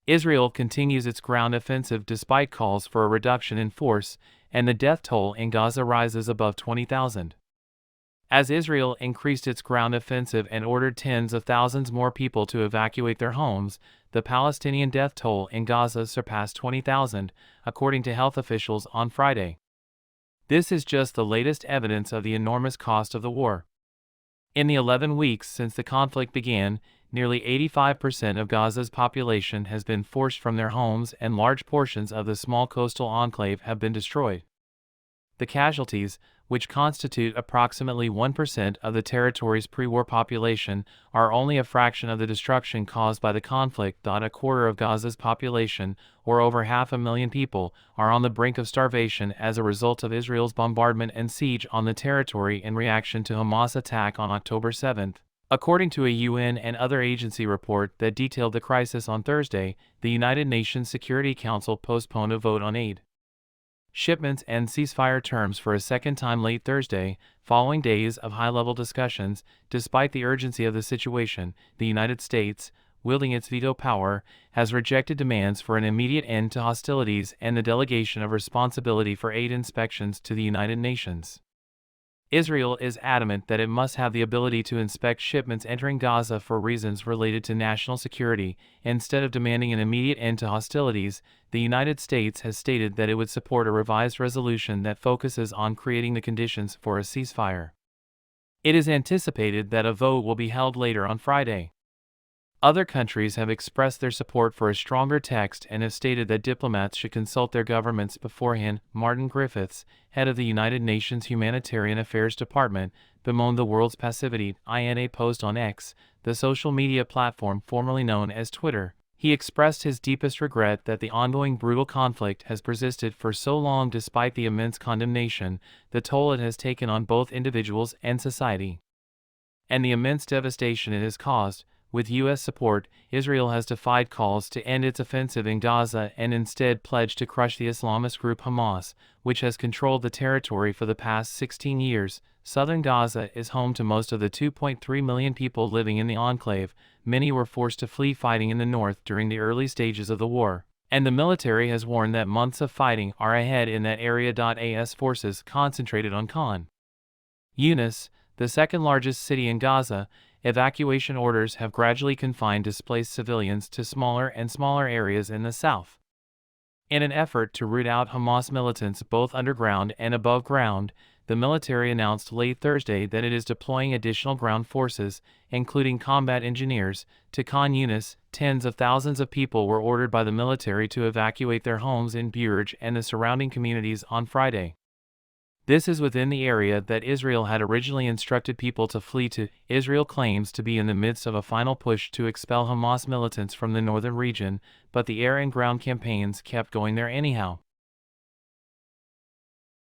Israel continues its ground offensive despite calls for a reduction in force, and the death toll in Gaza rises above 20,000. As Israel increased its ground offensive and ordered tens of thousands more people to evacuate their homes, the Palestinian death toll in Gaza surpassed 20,000, according to health officials on Friday. This is just the latest evidence of the enormous cost of the war. In the 11 weeks since the conflict began, nearly 85% of Gaza's population has been forced from their homes and large portions of the small coastal enclave have been destroyed. The casualties, which constitute approximately 1% of the territory's pre-war population, are only a fraction of the destruction caused by the conflict. A quarter of Gaza's population, or over 500,000 people, are on the brink of starvation as a result of Israel's bombardment and siege on the territory in reaction to Hamas' attack on October 7. According to a UN and other agency report that detailed the crisis on Thursday, the United Nations Security Council postponed a vote on aid shipments and ceasefire terms for a second time late Thursday, following days of high-level discussions. Despite the urgency of the situation, the United States, wielding its veto power, has rejected demands for an immediate end to hostilities and the delegation of responsibility for aid inspections to the United Nations. Israel is adamant that it must have the ability to inspect shipments entering Gaza for reasons related to national security. Instead of demanding an immediate end to hostilities, the United States has stated that it would support a revised resolution that focuses on creating the conditions for a ceasefire. It is anticipated that a vote will be held later on Friday. Other countries have expressed their support for a stronger text and have stated that diplomats should consult their governments beforehand. Martin Griffiths, head of the United Nations Humanitarian Affairs Department, bemoaned the world's passivity in a post on X, the social media platform formerly known as Twitter. He expressed his deepest regret that the ongoing brutal conflict has persisted for so long despite the immense condemnation, the toll it has taken on both individuals and society, and the immense devastation it has caused. With U.S. support, Israel has defied calls to end its offensive in Gaza and instead pledged to crush the Islamist group Hamas, which has controlled the territory for the past 16 years. Southern Gaza is home to most of the 2.3 million people living in the enclave. Many were forced to flee fighting in the north during the early stages of the war, and the military has warned that months of fighting are ahead in that area. AS forces concentrated on Khan Yunis, the second largest city in Gaza. Evacuation orders have gradually confined displaced civilians to smaller and smaller areas in the south. In an effort to root out Hamas militants both underground and above ground, the military announced late Thursday that it is deploying additional ground forces, including combat engineers, to Khan Yunis. Tens of thousands of people were ordered by the military to evacuate their homes in Burj and the surrounding communities on Friday. This is within the area that Israel had originally instructed people to flee to. Israel claims to be in the midst of a final push to expel Hamas militants from the northern region, but the air and ground campaigns kept going there anyhow.